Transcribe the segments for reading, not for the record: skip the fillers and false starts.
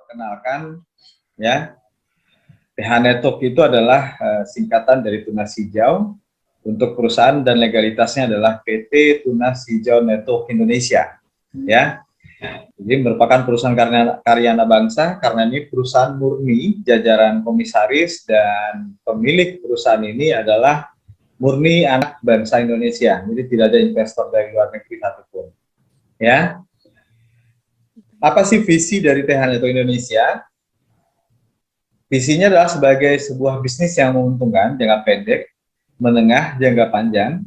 perkenalkan ya. TH Network itu adalah singkatan dari Tunas Hijau. Untuk perusahaan dan legalitasnya adalah PT Tunas Hijau Network Indonesia. Ya. Jadi merupakan perusahaan karya anak bangsa karena ini perusahaan murni, jajaran komisaris dan pemilik perusahaan ini adalah murni anak bangsa Indonesia. Jadi tidak ada investor dari luar negeri satupun. Ya. Apa sih visi dari TH Network Indonesia? Visinya adalah sebagai sebuah bisnis yang menguntungkan jangka pendek, menengah, jangka panjang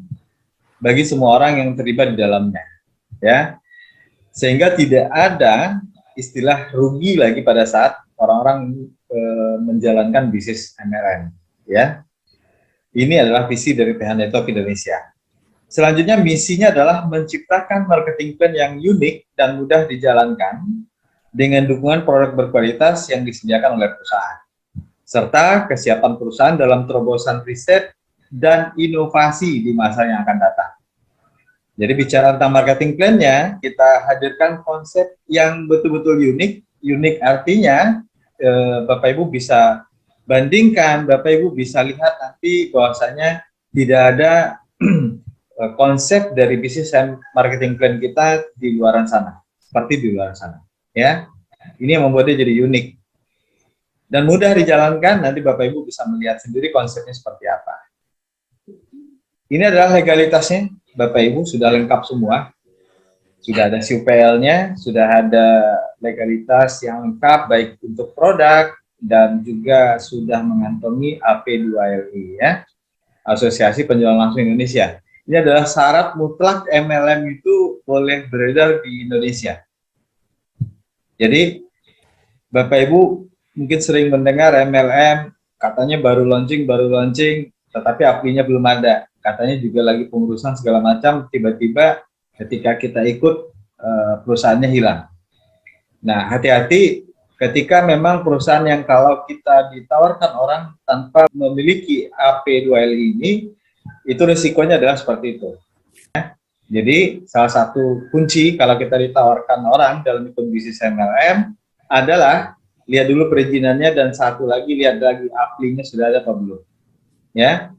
bagi semua orang yang terlibat di dalamnya, ya. Sehingga tidak ada istilah rugi lagi pada saat orang-orang menjalankan bisnis MLM, ya. Ini adalah visi dari TH Network Indonesia. Selanjutnya misinya adalah menciptakan marketing plan yang unik dan mudah dijalankan dengan dukungan produk berkualitas yang disediakan oleh perusahaan, serta kesiapan perusahaan dalam terobosan riset dan inovasi di masa yang akan datang. Jadi bicara tentang marketing plan-nya, kita hadirkan konsep yang betul-betul unik. Unik artinya Bapak Ibu bisa bandingkan, Bapak Ibu bisa lihat nanti bahwasanya tidak ada konsep dari bisnis dan marketing plan kita di luar sana, seperti di luar sana. Ya, ini yang membuatnya jadi unik dan mudah dijalankan. Nanti Bapak Ibu bisa melihat sendiri konsepnya seperti apa. Ini adalah legalitasnya, Bapak Ibu sudah lengkap semua. Sudah ada CUPL-nya, sudah ada legalitas yang lengkap baik untuk produk dan juga sudah mengantongi AP2LI ya, Asosiasi Penjualan Langsung Indonesia. Ini adalah syarat mutlak MLM itu boleh beredar di Indonesia. Jadi Bapak Ibu mungkin sering mendengar MLM katanya baru launching, tetapi aplinya belum ada. Katanya juga lagi pengurusan segala macam, tiba-tiba ketika kita ikut perusahaannya hilang. Nah, hati-hati ketika memang perusahaan yang kalau kita ditawarkan orang tanpa memiliki AP2LI ini, itu risikonya adalah seperti itu. Jadi salah satu kunci kalau kita ditawarkan orang dalam ikut bisnis MLM adalah lihat dulu perizinannya dan satu lagi lihat lagi aplinya sudah ada apa belum. Ya.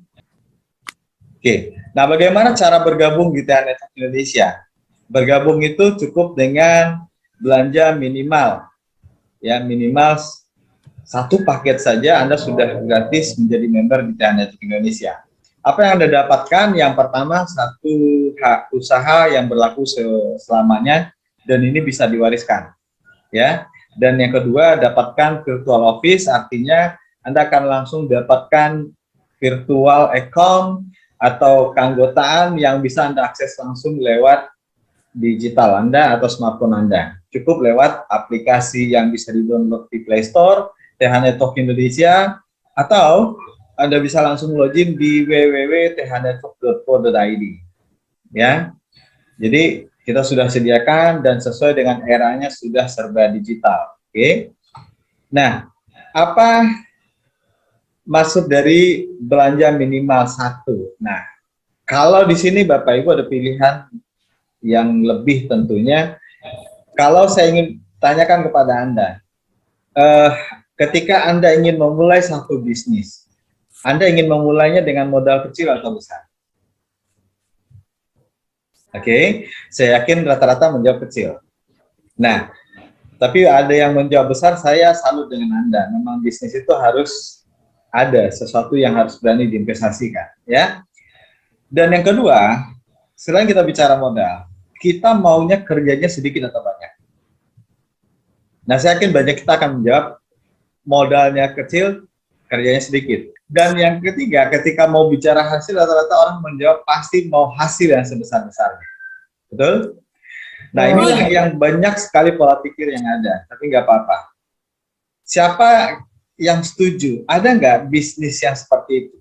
Oke, nah bagaimana cara bergabung di TH Network Indonesia? Bergabung itu cukup dengan belanja minimal, ya minimal satu paket saja Anda sudah gratis menjadi member di TH Network Indonesia. Apa yang Anda dapatkan? Yang pertama satu hak usaha yang berlaku selamanya dan ini bisa diwariskan, ya. Dan yang kedua dapatkan virtual office, artinya Anda akan langsung dapatkan virtual account atau keanggotaan yang bisa Anda akses langsung lewat digital Anda atau smartphone Anda. Cukup lewat aplikasi yang bisa di-download di Play Store, TH Network Indonesia, atau Anda bisa langsung login di www.thnetwork.co.id. Ya. Jadi kita sudah sediakan dan sesuai dengan eranya sudah serba digital. Oke. Nah, apa maksud dari belanja minimal satu? Nah, kalau di sini Bapak Ibu ada pilihan yang lebih tentunya. Kalau saya ingin tanyakan kepada Anda, ketika Anda ingin memulai satu bisnis, Anda ingin memulainya dengan modal kecil atau besar? Oke, saya yakin rata-rata menjawab kecil. Nah, tapi ada yang menjawab besar, saya salut dengan Anda. Memang bisnis itu harus ada sesuatu yang harus berani diinvestasikan, ya. Dan yang kedua, selain kita bicara modal, kita maunya kerjanya sedikit atau banyak. Nah, saya yakin banyak kita akan menjawab modalnya kecil, kerjanya sedikit. Dan yang ketiga, ketika mau bicara hasil, rata-rata orang menjawab pasti mau hasil yang sebesar-besarnya. Betul? Nah, inilah yang banyak sekali pola pikir yang ada, tapi nggak apa-apa. Siapa yang setuju? Ada nggak bisnis yang seperti itu?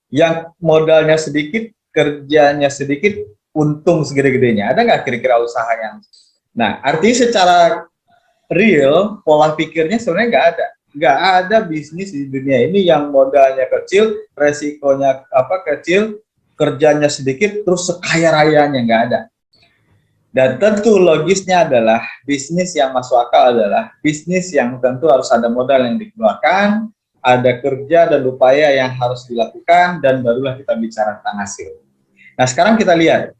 Yang modalnya sedikit, kerjanya sedikit, untung segede-gedenya. Ada nggak kira-kira usaha yang? Nah, artinya secara real, pola pikirnya sebenarnya nggak ada. Nggak ada bisnis di dunia ini yang modalnya kecil, resikonya kecil, kerjanya sedikit, terus sekaya rayanya nggak ada. Dan tentu logisnya adalah bisnis yang masuk akal adalah bisnis yang tentu harus ada modal yang dikeluarkan, ada kerja dan upaya yang harus dilakukan, dan barulah kita bicara tentang hasil. Nah, sekarang kita lihat,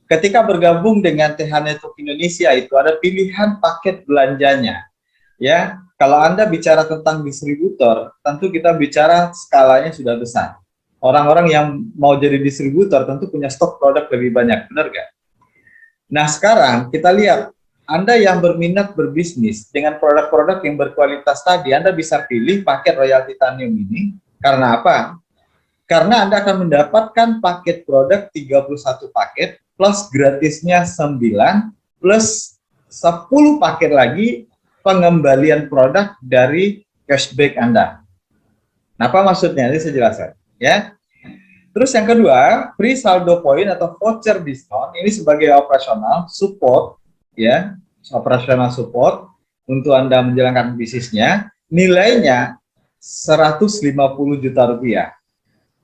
ketika bergabung dengan TH Network Indonesia itu ada pilihan paket belanjanya. Ya, kalau Anda bicara tentang distributor, tentu kita bicara skalanya sudah besar. Orang-orang yang mau jadi distributor tentu punya stok produk lebih banyak, benar nggak? Nah, sekarang kita lihat, Anda yang berminat berbisnis dengan produk-produk yang berkualitas tadi, Anda bisa pilih paket Royal Titanium ini. Karena apa? Karena Anda akan mendapatkan paket produk 31 paket, plus gratisnya 9, plus 10 paket lagi pengembalian produk dari cashback Anda. Nah, apa maksudnya? Ini saya jelaskan. Ya. Terus yang kedua, free saldo poin atau voucher diskon ini sebagai operasional support, ya, operasional support untuk Anda menjalankan bisnisnya, nilainya 150 juta rupiah.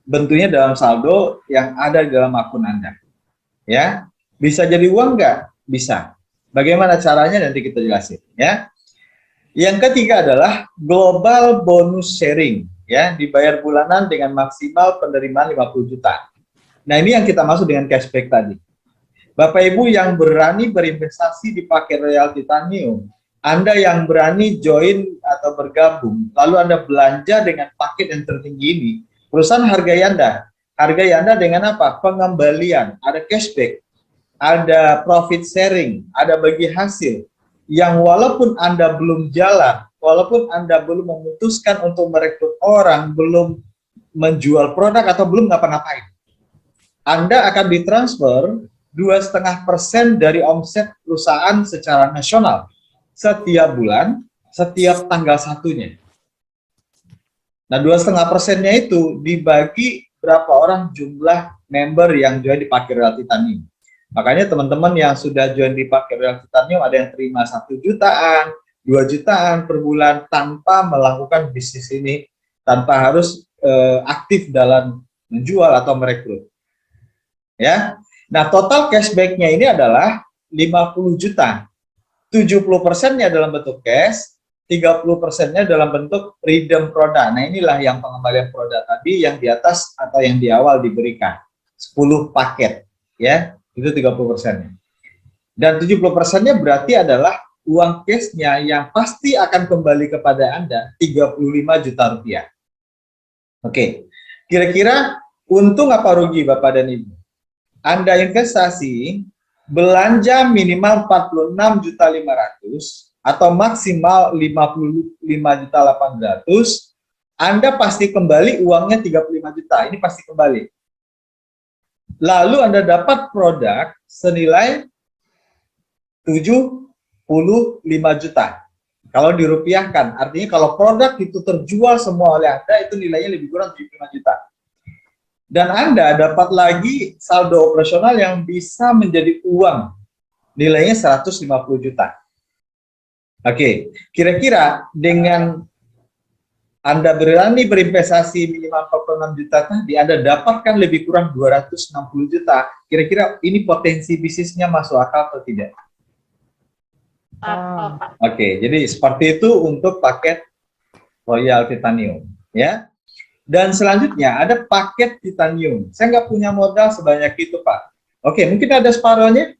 Bentuknya dalam saldo yang ada di dalam akun Anda. Ya, bisa jadi uang nggak? Bisa. Bagaimana caranya nanti kita jelasin. Ya. Yang ketiga adalah global bonus sharing. Ya, dibayar bulanan dengan maksimal penerimaan 50 juta. Nah, ini yang kita maksud dengan cashback tadi. Bapak Ibu yang berani berinvestasi di paket Royal Titanium, Anda yang berani join atau bergabung, lalu Anda belanja dengan paket yang tertinggi ini, perusahaan hargai Anda. Hargai Anda dengan apa? Pengembalian, ada cashback, ada profit sharing, ada bagi hasil, yang walaupun Anda belum jalan, walaupun Anda belum memutuskan untuk merekrut orang, belum menjual produk atau belum ngapa-ngapain, Anda akan ditransfer 2,5% dari omset perusahaan secara nasional setiap bulan, setiap tanggal satunya. Nah, 2,5%-nya itu dibagi berapa orang jumlah member yang join di paket Royal Titanium. Makanya teman-teman yang sudah join di paket Royal Titanium ada yang terima 1 jutaan, 2 jutaan per bulan tanpa melakukan bisnis ini, tanpa harus aktif dalam menjual atau merekrut. Ya. Nah, total cashback-nya ini adalah 50 juta. 70%-nya dalam bentuk cash, 30%-nya dalam bentuk redeem produk. Nah, inilah yang pengembalian produk tadi yang di atas atau yang di awal diberikan. 10 paket, ya. Itu 30%-nya. Dan 70%-nya berarti adalah uang cash-nya yang pasti akan kembali kepada Anda 35 juta rupiah. Oke. Kira-kira untung apa rugi Bapak dan Ibu? Anda investasi belanja minimal 46.500.000 atau maksimal 55.800.000, Anda pasti kembali uangnya 35 juta. Ini pasti kembali. Lalu Anda dapat produk senilai 75 juta. Kalau dirupiahkan, artinya kalau produk itu terjual semua oleh Anda, itu nilainya lebih kurang 75 juta. Dan Anda dapat lagi saldo operasional yang bisa menjadi uang, nilainya 150 juta. Oke, kira-kira dengan Anda berani berinvestasi minimal 46 juta tadi, Anda dapatkan lebih kurang 260 juta. Kira-kira ini potensi bisnisnya masuk akal atau tidak? Oke, jadi seperti itu untuk paket Royal Titanium, ya. Dan selanjutnya ada paket Titanium. Saya nggak punya modal sebanyak itu, Pak. Oke, mungkin ada separohnya.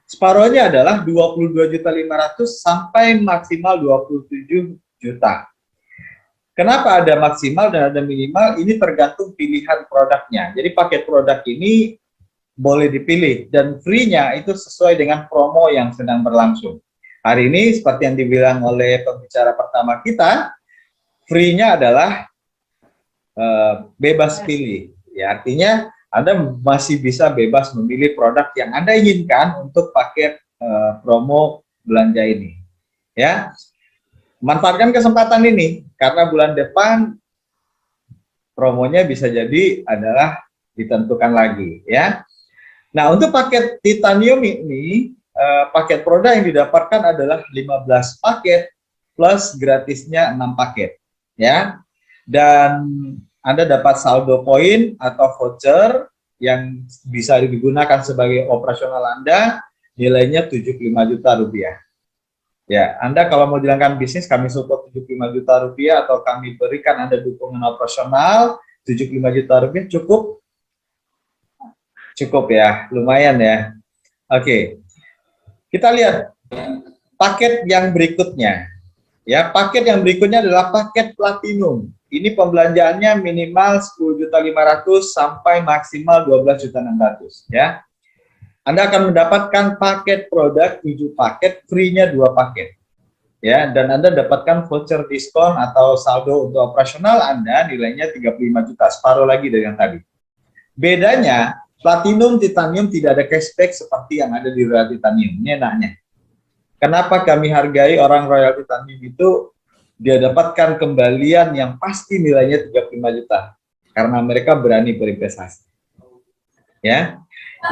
Separohnya adalah 22.500.000 sampai maksimal 27 juta. Kenapa ada maksimal dan ada minimal? Ini tergantung pilihan produknya. Jadi paket produk ini boleh dipilih dan free-nya itu sesuai dengan promo yang sedang berlangsung. Hari ini seperti yang dibilang oleh pembicara pertama kita, free-nya adalah bebas pilih. Ya, artinya Anda masih bisa bebas memilih produk yang Anda inginkan untuk paket promo belanja ini. Ya, manfaatkan kesempatan ini karena bulan depan promonya bisa jadi adalah ditentukan lagi. Ya. Nah, untuk paket Titanium ini paket produk yang didapatkan adalah 15 paket plus gratisnya 6 paket, ya. Dan Anda dapat saldo poin atau voucher yang bisa digunakan sebagai operasional Anda nilainya 75 juta rupiah. Ya, Anda kalau mau jalankan bisnis, kami support 75 juta rupiah, atau kami berikan Anda dukungan operasional 75 juta rupiah, cukup? Cukup ya, lumayan ya. Oke, kita lihat paket yang berikutnya. Ya, paket yang berikutnya adalah paket platinum. Ini pembelanjaannya minimal 10.500.000 sampai maksimal 12.600.000 ya. Anda akan mendapatkan paket produk 7 paket, free-nya 2 paket. Ya, dan Anda dapatkan voucher diskon atau saldo untuk operasional Anda nilainya 35 juta, separuh lagi dari yang tadi. Bedanya, Platinum Titanium tidak ada cashback seperti yang ada di Royal Titanium. Ini enaknya. Kenapa kami hargai orang Royal Titanium itu, dia dapatkan kembalian yang pasti nilainya 35 juta. Karena mereka berani berinvestasi. Ya.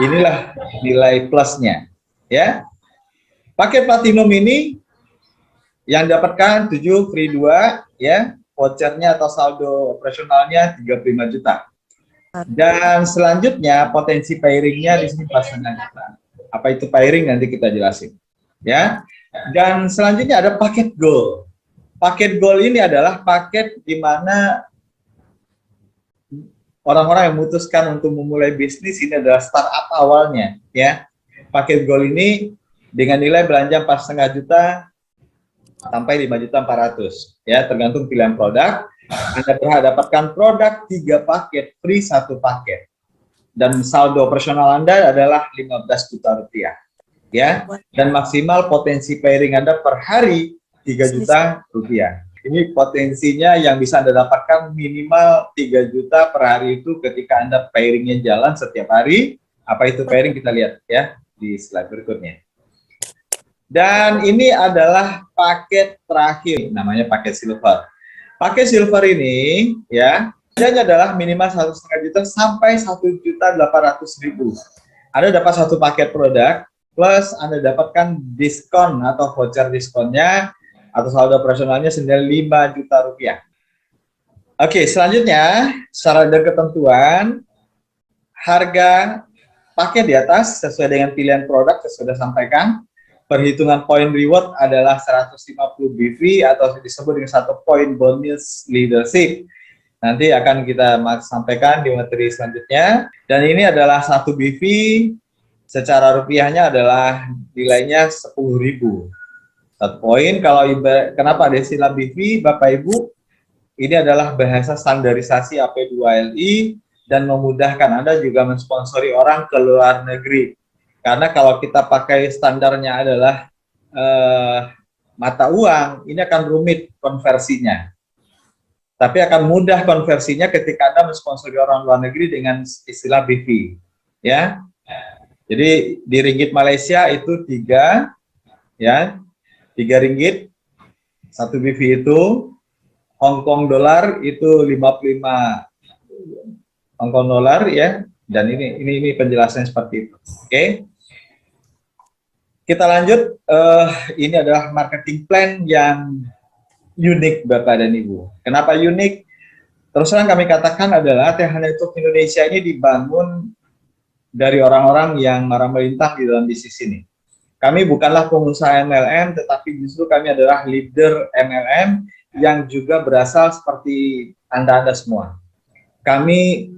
Inilah nilai plusnya, ya. Paket platinum ini yang dapatkan 7 free 2, ya. Vouchernya atau saldo operasionalnya 35 juta. Dan selanjutnya potensi pairingnya di sini 4,5 juta. Apa itu pairing nanti kita jelasin, ya. Dan selanjutnya ada paket gold. Paket gold ini adalah paket di mana orang-orang yang memutuskan untuk memulai bisnis, ini adalah startup awalnya, ya. Paket gold ini dengan nilai belanja 4,5 juta sampai 5.400.000, ya, tergantung pilihan produk. Anda berhak dapatkan produk 3 paket, free 1 paket. Dan saldo operasional Anda adalah 15 juta rupiah, ya. Dan maksimal potensi pairing Anda per hari 3 juta rupiah. Ini potensinya yang bisa Anda dapatkan minimal 3 juta per hari itu ketika Anda pairingnya jalan setiap hari. Apa itu pairing kita lihat ya di slide berikutnya. Dan ini adalah paket terakhir, namanya paket silver. Paket silver ini ya, harganya adalah minimal 1,5 juta sampai 1.800.000. Anda dapat 1 paket produk plus Anda dapatkan diskon atau voucher diskonnya atau saldo operasionalnya senilai 5 juta rupiah. Oke, selanjutnya syarat dan ketentuan harga paket di atas sesuai dengan pilihan produk saya sudah sampaikan. Perhitungan poin reward adalah 150 BV atau disebut dengan 1 poin bonus leadership. Nanti akan kita sampaikan di materi selanjutnya. Dan ini adalah 1 BV secara rupiahnya adalah nilainya 10.000. 1 poin. Kalau kenapa ada istilah BV, Bapak Ibu? Ini adalah bahasa standarisasi AP2LI dan memudahkan Anda juga mensponsori orang ke luar negeri. Karena kalau kita pakai standarnya adalah mata uang, ini akan rumit konversinya. Tapi akan mudah konversinya ketika Anda mensponsori orang luar negeri dengan istilah BV. Ya. Jadi di ringgit Malaysia itu 3, ya. 3 ringgit, 1 BV itu, Hong Kong dolar itu 55 Hong Kong dolar ya, dan ini penjelasannya seperti itu. Oke. Kita lanjut, ini adalah marketing plan yang unik Bapak dan Ibu. Kenapa unik? Terus terang kami katakan adalah Teh Network Indonesia ini dibangun dari orang-orang yang melintang di dalam bisnis ini. Kami bukanlah pengusaha MLM, tetapi justru kami adalah leader MLM yang juga berasal seperti Anda semua. Kami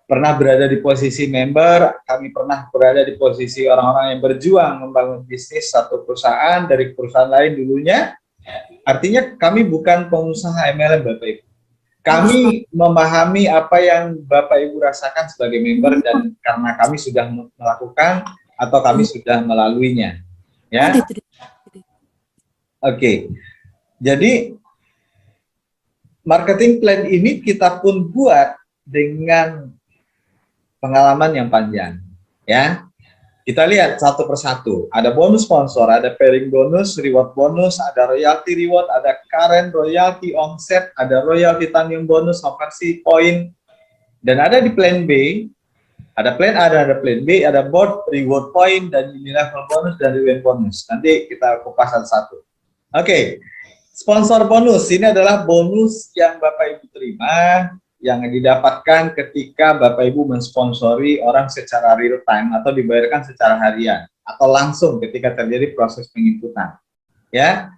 pernah berada di posisi member, kami pernah berada di posisi orang-orang yang berjuang membangun bisnis satu perusahaan dari perusahaan lain dulunya. Artinya kami bukan pengusaha MLM Bapak Ibu. Kami memahami apa yang Bapak Ibu rasakan sebagai member dan karena kami sudah melakukan atau kami sudah melaluinya. Ya. Oke. Jadi marketing plan ini kita pun buat dengan pengalaman yang panjang, ya. Kita lihat satu persatu. Ada bonus sponsor, ada pairing bonus, reward bonus, ada royalty reward, ada current royalty omset, ada royalty titanium bonus, konversi poin, dan ada di plan B, ada plan A dan ada plan B, ada board reward point dan ini level bonus dan reward bonus. Nanti kita kupas satu-satu. Oke, sponsor bonus ini adalah bonus yang Bapak Ibu terima, yang didapatkan ketika Bapak Ibu mensponsori orang secara real time atau dibayarkan secara harian. atau langsung ketika terjadi proses penginputan. Ya,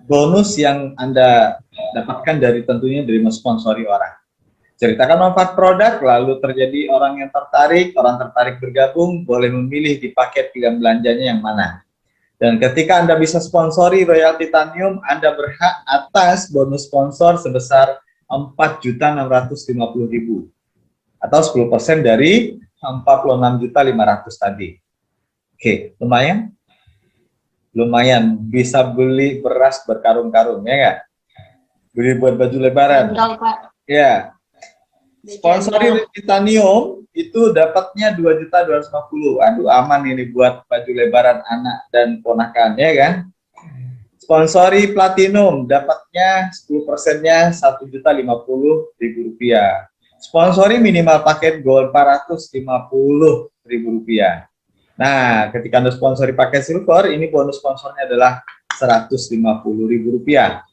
bonus yang Anda dapatkan tentunya dari mensponsori orang. Ceritakan manfaat produk, lalu terjadi orang tertarik bergabung, boleh memilih di paket pilihan belanjanya yang mana. Dan ketika Anda bisa sponsori Royal Titanium, Anda berhak atas bonus sponsor sebesar 4.650.000 atau 10% dari 46.500.000 tadi. Oke, lumayan? Lumayan, bisa beli beras berkarung-karung, ya nggak? Beli buat baju lebaran. Ya. Sponsori Titanium itu dapatnya 2.250.000. Aduh, aman ini buat baju lebaran anak dan ponakan, ya kan? Sponsori Platinum dapatnya 10%-nya Rp1.050.000. Sponsori minimal paket Gold Rp450.000. Nah, ketika Anda sponsori paket Silver, ini bonus sponsornya adalah Rp150.000.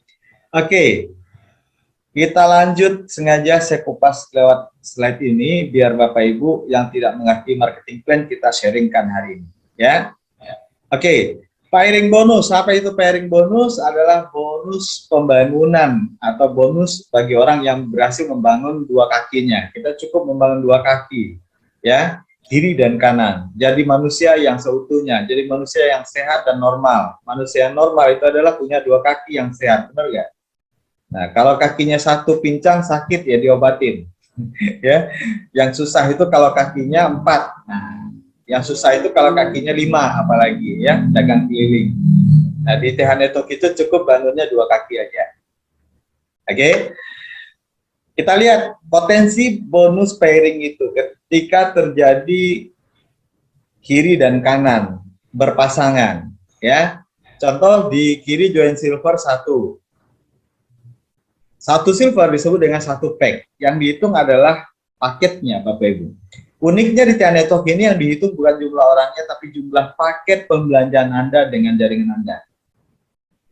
Oke. Kita lanjut, sengaja saya kupas lewat slide ini biar Bapak Ibu yang tidak mengerti marketing plan kita sharingkan hari ini, ya. Oke, pairing bonus. Apa itu pairing bonus? Adalah bonus pembangunan atau bonus bagi orang yang berhasil membangun dua kakinya. Kita cukup membangun dua kaki, ya, kiri dan kanan. Jadi manusia yang seutuhnya, jadi manusia yang sehat dan normal. Manusia yang normal itu adalah punya dua kaki yang sehat, benar nggak? Nah, kalau kakinya satu pincang sakit ya diobatin, ya. Yang susah itu kalau kakinya 4. Nah, yang susah itu kalau kakinya 5, apalagi ya dagang keliling. Nah, di TH Network itu cukup bangunnya dua kaki aja. Oke, kita lihat potensi bonus pairing itu ketika terjadi kiri dan kanan berpasangan, ya. Contoh di kiri join silver 1. Satu silver disebut dengan satu pack. Yang dihitung adalah paketnya, Bapak Ibu. Uniknya di TH Network ini yang dihitung bukan jumlah orangnya, tapi jumlah paket pembelanjaan Anda dengan jaringan Anda.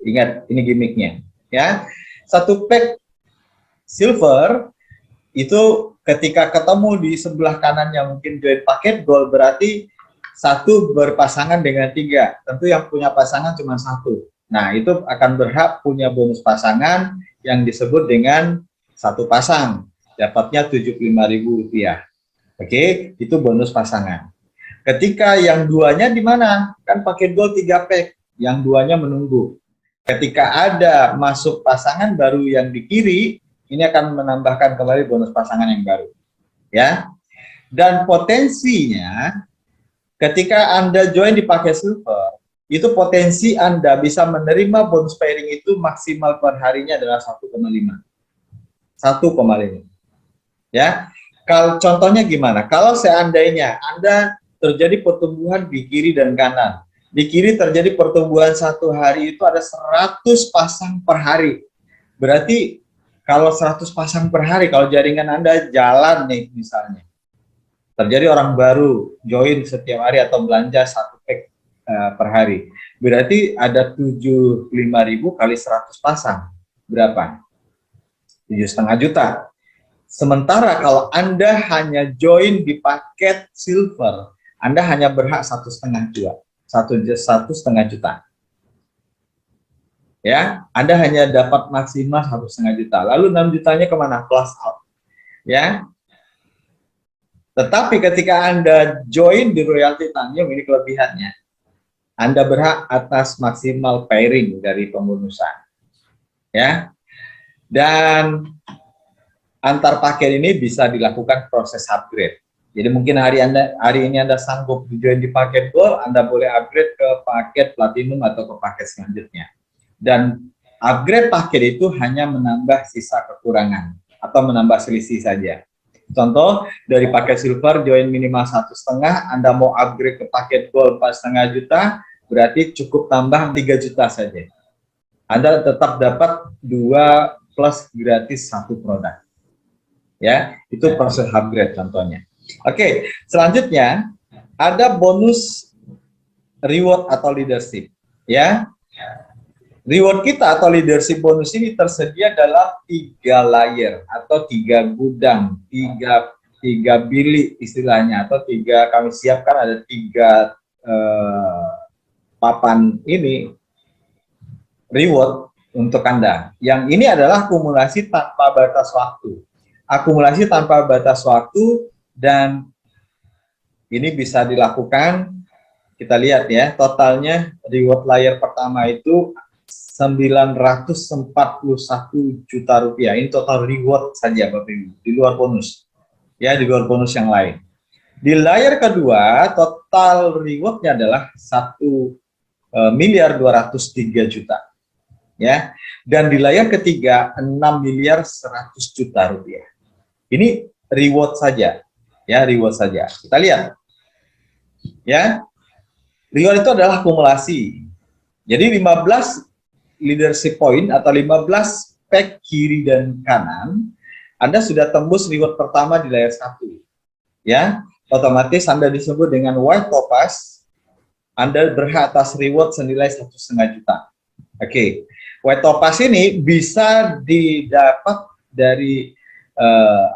Ingat, ini gimmicknya, ya. Satu pack silver itu ketika ketemu di sebelah kanan yang mungkin join paket gold, berarti satu berpasangan dengan 3. Tentu yang punya pasangan cuma 1. Nah, itu akan berhak punya bonus pasangan yang disebut dengan satu pasang, dapatnya Rp75.000. Oke, itu bonus pasangan. Ketika yang duanya di mana? Kan paket gold 3 pack, yang duanya menunggu. Ketika ada masuk pasangan baru yang di kiri, ini akan menambahkan kembali bonus pasangan yang baru, ya. Dan potensinya, ketika Anda join di paket silver, itu potensi Anda bisa menerima bonus pairing itu maksimal per harinya adalah 1,5. 1,5. Ya. Kalau contohnya gimana? Kalau seandainya Anda terjadi pertumbuhan di kiri dan kanan. Di kiri terjadi pertumbuhan 1 hari itu ada 100 pasang per hari. Berarti kalau 100 pasang per hari, kalau jaringan Anda jalan nih misalnya. Terjadi orang baru join setiap hari atau belanja 1 pack per hari. Berarti ada 75.000 kali 100 pasang. Berapa? 7,5 juta. Sementara kalau Anda hanya join di paket silver, Anda hanya berhak 1,5 juta. 1,5 juta. Ya, Anda hanya dapat maksimal 1,5 juta. Lalu 6 jutanya kemana? Plus out. Ya. Tetapi ketika Anda join di Royal Titanium, ini kelebihannya. Anda berhak atas maksimal pairing dari pembonusan. Ya. Dan antar paket ini bisa dilakukan proses upgrade. Jadi mungkin hari ini Anda sanggup join di paket gold, Anda boleh upgrade ke paket platinum atau ke paket selanjutnya. Dan upgrade paket itu hanya menambah sisa kekurangan atau menambah selisih saja. Contoh, dari paket silver join minimal 1,5, Anda mau upgrade ke paket gold 4,5 juta, berarti cukup tambah 3 juta saja. Anda tetap dapat 2 plus gratis 1 produk. Ya, itu proses upgrade contohnya. Oke, selanjutnya ada bonus reward atau leadership. Ya, reward kita atau leadership bonus ini tersedia dalam 3 layer atau 3 gudang, 3 bilik istilahnya, atau 3, kami siapkan ada 3 papan ini reward untuk Anda. Yang ini adalah akumulasi tanpa batas waktu. Akumulasi tanpa batas waktu, dan ini bisa dilakukan, kita lihat ya, totalnya reward layer pertama itu 941 juta rupiah. Ini total reward saja Bapak Ibu, di luar bonus. Ya, di luar bonus yang lain. Di layer kedua, total rewardnya adalah 1.203 juta. Ya, dan di layer ketiga 6.100 juta rupiah. Ini reward saja, ya, reward saja. Kita lihat, ya, reward itu adalah akumulasi. Jadi 15 leadership point atau 15 pack kiri dan kanan, Anda sudah tembus reward pertama di layer 1, ya, otomatis Anda disebut dengan white topaz. Anda berhak atas reward senilai 1,5 juta. Oke. White topaz ini bisa didapat dari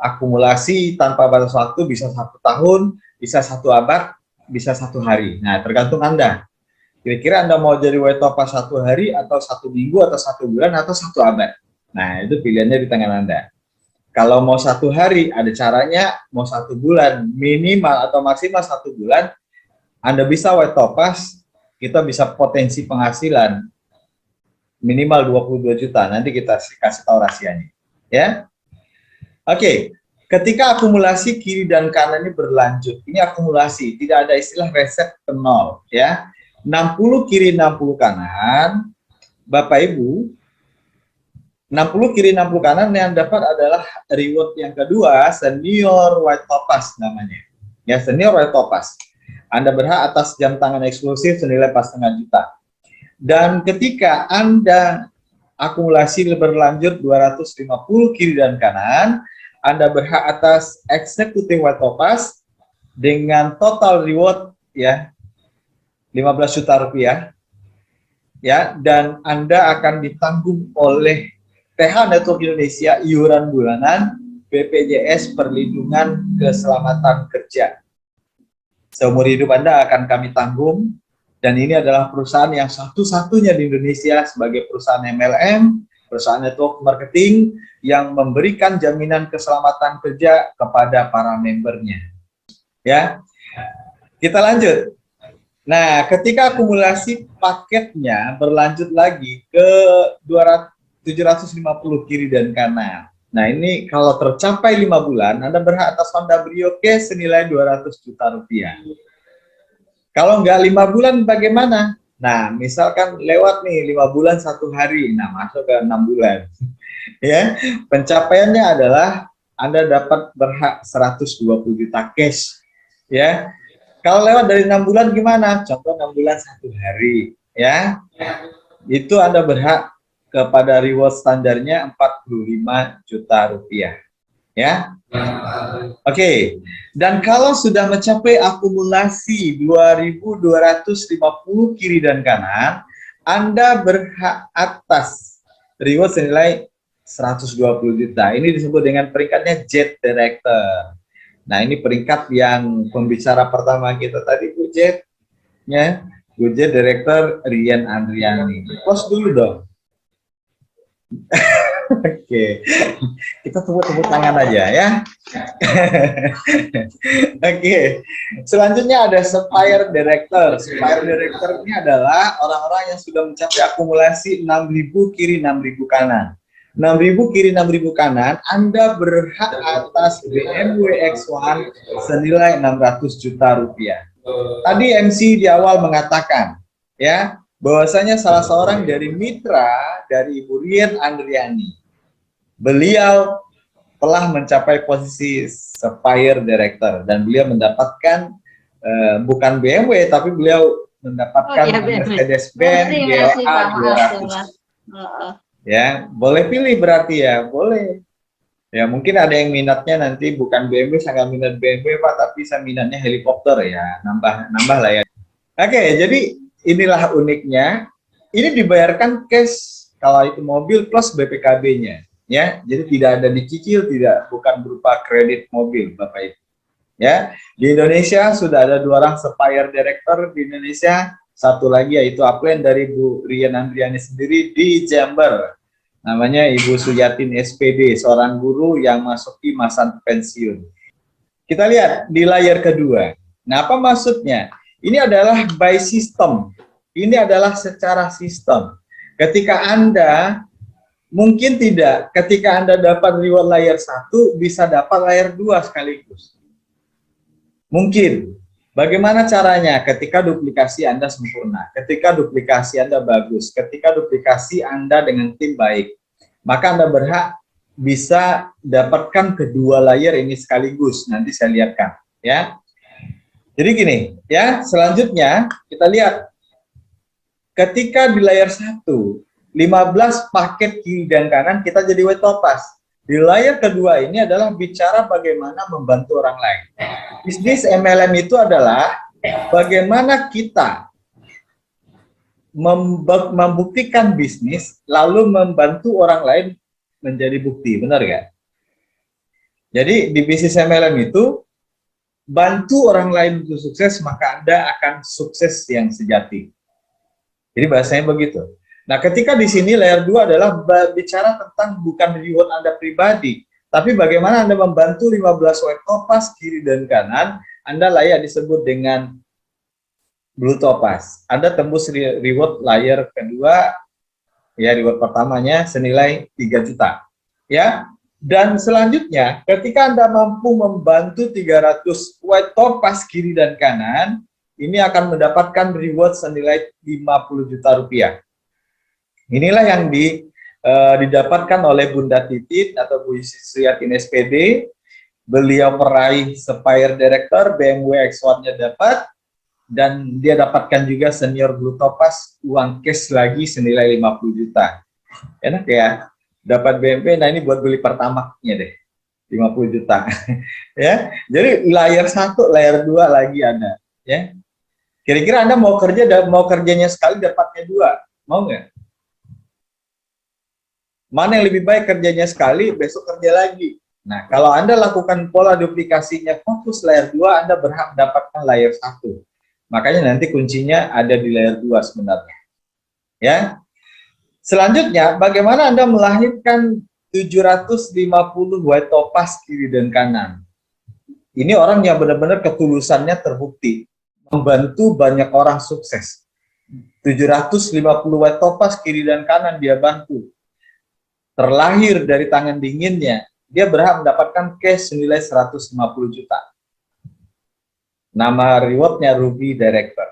akumulasi tanpa batas waktu, bisa 1 tahun, bisa 1 abad, bisa 1 hari. Nah, tergantung Anda. Kira-kira Anda mau jadi white topaz 1 hari, atau 1 minggu, atau 1 bulan, atau 1 abad. Nah, itu pilihannya di tangan Anda. Kalau mau 1 hari, ada caranya. Mau 1 bulan, minimal atau maksimal 1 bulan, Anda bisa white topaz, kita bisa potensi penghasilan minimal 22 juta. Nanti kita kasih tahu rahasianya. Ya. Oke, ketika akumulasi kiri dan kanan ini berlanjut, ini akumulasi, tidak ada istilah reset ke nol, ya. 60 kiri 60 kanan, Bapak Ibu, 60 kiri 60 kanan yang dapat adalah reward yang kedua, senior white topaz namanya. Ya, senior white topaz. Anda berhak atas jam tangan eksklusif senilai 4,5 juta. Dan ketika Anda akumulasi berlanjut 250 kiri dan kanan, Anda berhak atas executing white topaz dengan total reward, ya, 15 juta rupiah, ya, dan Anda akan ditanggung oleh TH Network Indonesia iuran bulanan BPJS Perlindungan Keselamatan Kerja. Seumur hidup Anda akan kami tanggung, dan ini adalah perusahaan yang satu-satunya di Indonesia sebagai perusahaan MLM, perusahaan network marketing yang memberikan jaminan keselamatan kerja kepada para membernya. Ya, kita lanjut. Nah, ketika akumulasi paketnya berlanjut lagi ke 750 kiri dan kanan. Nah, ini kalau tercapai 5 bulan, Anda berhak atas Honda Brio cash senilai 200 juta rupiah. Kalau nggak 5 bulan bagaimana? Nah, misalkan lewat nih 5 bulan 1 hari, nah masuk ke 6 bulan. Ya, pencapaiannya adalah Anda dapat berhak 120 juta cash. Ya, kalau lewat dari 6 bulan gimana? Contoh 6 bulan 1 hari, ya. Itu Anda berhak kepada reward standarnya 45 juta rupiah. Ya. Oke. Dan kalau sudah mencapai akumulasi 2.250 kiri dan kanan, Anda berhak atas reward senilai 120 juta. Ini disebut dengan peringkatnya Jet Director. Nah, ini peringkat yang pembicara pertama kita tadi, Bu Jet. Ya, Bu Jet Director Rian Andriani. Post dulu dong. Oke, kita tepuk tangan aja ya. Oke, selanjutnya ada Supplier Director. Supplier Director ini adalah orang-orang yang sudah mencapai akumulasi 6.000 kiri 6.000 kanan. 6.000 kiri 6.000 kanan, Anda berhak atas BMW X1 senilai 600 juta rupiah. Tadi MC di awal mengatakan, ya, bahwasanya salah seorang dari mitra dari Ibu Rian Andriani, beliau telah mencapai posisi Supplier Director dan beliau mendapatkan bukan BMW tapi beliau mendapatkan Mercedes-Benz GLA 200. Ya, boleh pilih berarti ya, boleh. Ya, mungkin ada yang minatnya nanti bukan BMW, saya nggak minat BMW Pak, tapi saya minatnya helikopter ya, nambah lah ya. Oke, jadi inilah uniknya. Ini dibayarkan cash kalau itu mobil plus BPKB-nya, ya. Jadi tidak ada dicicil, bukan berupa kredit mobil, Bapak Ibu. Ya, di Indonesia sudah ada 2 orang supplier director di Indonesia, satu lagi yaitu upline dari Bu Rian Andriani sendiri di Jember. Namanya Ibu Suyatin SPD, seorang guru yang masuki masa pensiun. Kita lihat di layar kedua. Nah, apa maksudnya? Ini adalah by system. Ini adalah secara sistem. Ketika Anda mungkin tidak, ketika Anda dapat reward layar 1, bisa dapat layar 2 sekaligus. Mungkin. Bagaimana caranya? Ketika duplikasi Anda sempurna, ketika duplikasi Anda bagus, ketika duplikasi Anda dengan tim baik, maka Anda berhak bisa dapatkan kedua layar ini sekaligus. Nanti saya lihatkan, ya. Jadi gini, ya, selanjutnya kita lihat ketika di layar 1, 15 paket kiri dan kanan kita jadi white topaz. Di layar kedua ini adalah bicara bagaimana membantu orang lain. Bisnis MLM itu adalah bagaimana kita membuktikan bisnis lalu membantu orang lain menjadi bukti, benar nggak? Jadi di bisnis MLM itu bantu orang lain untuk sukses, maka Anda akan sukses yang sejati. Jadi bahasanya begitu. Nah, ketika di sini layar 2 adalah bicara tentang bukan reward Anda pribadi, tapi bagaimana Anda membantu 15 white topaz kiri dan kanan, Anda layak disebut dengan blue topaz. Anda tembus reward layar kedua, ya, reward pertamanya senilai 3 juta. Ya, dan selanjutnya ketika Anda mampu membantu 300 white topaz kiri dan kanan, ini akan mendapatkan reward senilai 50 juta rupiah. Inilah yang didapatkan oleh Bunda Titit atau Bu Suyatin SPD. Beliau meraih supplier director, BMW X1-nya dapat, dan dia dapatkan juga senior blue topaz uang cash lagi senilai 50 juta. Enak ya, dapat BMW. Nah, ini buat beli pertamax-nya deh, 50 juta. Ya, jadi layar 1, layar 2 lagi ada. Ya, kira-kira Anda mau kerjanya sekali dapatnya 2, mau nggak? Mana yang lebih baik, kerjanya sekali, besok kerja lagi. Nah, kalau Anda lakukan pola duplikasinya fokus layar 2, Anda berhak mendapatkan layar 1. Makanya nanti kuncinya ada di layar 2 sebenarnya. Ya. Selanjutnya, bagaimana Anda melahirkan 750 white topaz kiri dan kanan? Ini orang yang benar-benar ketulusannya terbukti. Membantu banyak orang sukses. 750 white topaz kiri dan kanan dia bantu. Terlahir dari tangan dinginnya, dia berhak mendapatkan cash senilai 150 juta. Nama rewardnya Ruby Director.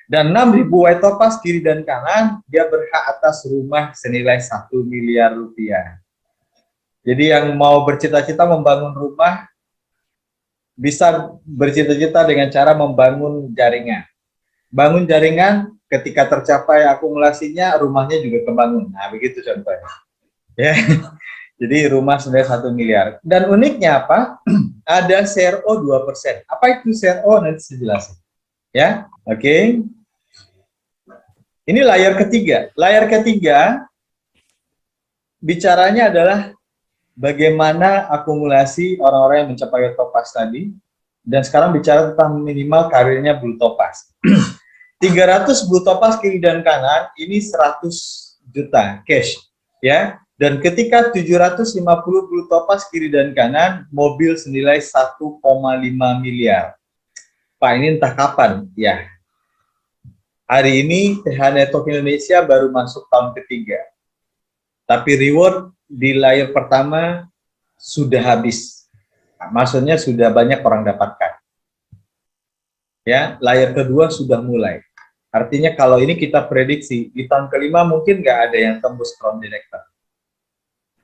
Dan 6.000 white topaz kiri dan kanan, dia berhak atas rumah senilai 1 miliar rupiah. Jadi yang mau bercita-cita membangun rumah, bisa bercita-cita dengan cara membangun jaringan. Bangun jaringan, ketika tercapai akumulasinya, rumahnya juga kebangun. Nah, begitu contohnya. Ya, jadi rumah senilai 1 miliar. Dan uniknya apa? Ada CRO 2%. Apa itu CRO? Nanti saya jelasin. Ya, oke. Ini layar ketiga. Layar ketiga bicaranya adalah bagaimana akumulasi orang-orang yang mencapai topaz tadi. Dan sekarang bicara tentang minimal karirnya blue topaz. 300 blue topaz kiri dan kanan, ini 100 juta cash. Ya. Dan ketika 750 blue topaz kiri dan kanan, mobil senilai 1,5 miliar. Pak, ini entah kapan? Ya, hari ini TH Network Indonesia baru masuk tahun ketiga. Tapi reward di layar pertama sudah habis. Maksudnya sudah banyak orang dapatkan. Ya, layar kedua sudah mulai. Artinya kalau ini kita prediksi, di tahun kelima mungkin nggak ada yang tembus crown director.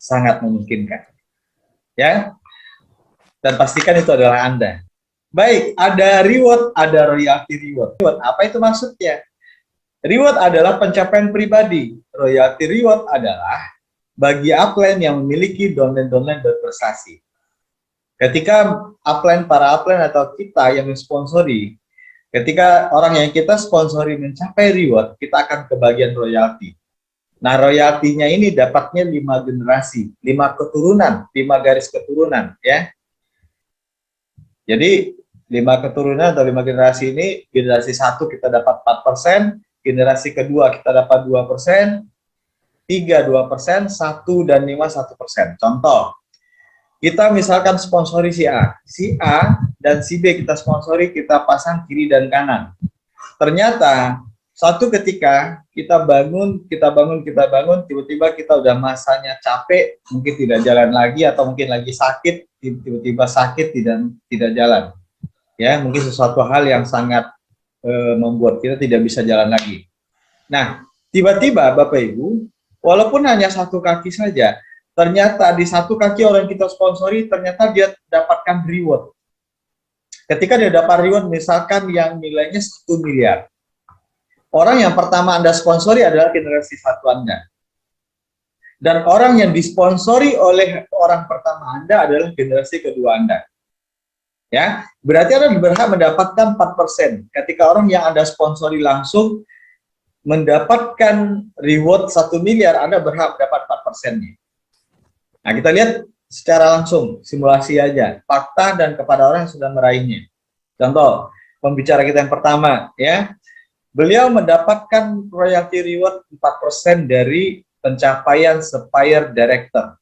Sangat memungkinkan, ya. Dan pastikan itu adalah Anda. Baik, ada reward, ada royalty reward. Apa itu maksudnya? Reward adalah pencapaian pribadi. Royalty reward adalah bagi upline yang memiliki downline berprestasi. Ketika para upline atau kita yang mensponsori, ketika orang yang kita sponsori mencapai reward, kita akan kebagian royalty. Nah, royaltinya ini dapatnya 5 generasi, 5 keturunan, 5 garis keturunan, ya. Jadi 5 keturunan atau 5 generasi ini, generasi 1 kita dapat 4%, generasi kedua kita dapat 2%, 3 2%, 1 dan 5 1%. Contoh, kita misalkan sponsori si A dan si B kita sponsori, kita pasang kiri dan kanan. Ternyata satu ketika kita bangun, tiba-tiba kita udah masanya capek, mungkin tidak jalan lagi, atau mungkin lagi sakit, tiba-tiba sakit tidak jalan. Ya, mungkin sesuatu hal yang sangat membuat kita tidak bisa jalan lagi. Nah, tiba-tiba Bapak Ibu, walaupun hanya satu kaki saja, ternyata di satu kaki orang kita sponsori, ternyata dia dapatkan reward. Ketika dia dapat reward, misalkan yang nilainya 1 miliar. Orang yang pertama Anda sponsori adalah generasi 1 Anda. Dan orang yang disponsori oleh orang pertama Anda adalah generasi kedua Anda. Ya, berarti Anda berhak mendapatkan 4%. Ketika orang yang Anda sponsori langsung mendapatkan reward 1 miliar, Anda berhak mendapat 4%-nya. Nah, kita lihat secara langsung, simulasi aja, fakta dan kepada orang yang sudah meraihnya. Contoh, pembicara kita yang pertama, ya, beliau mendapatkan royalty reward 4% dari pencapaian supplier director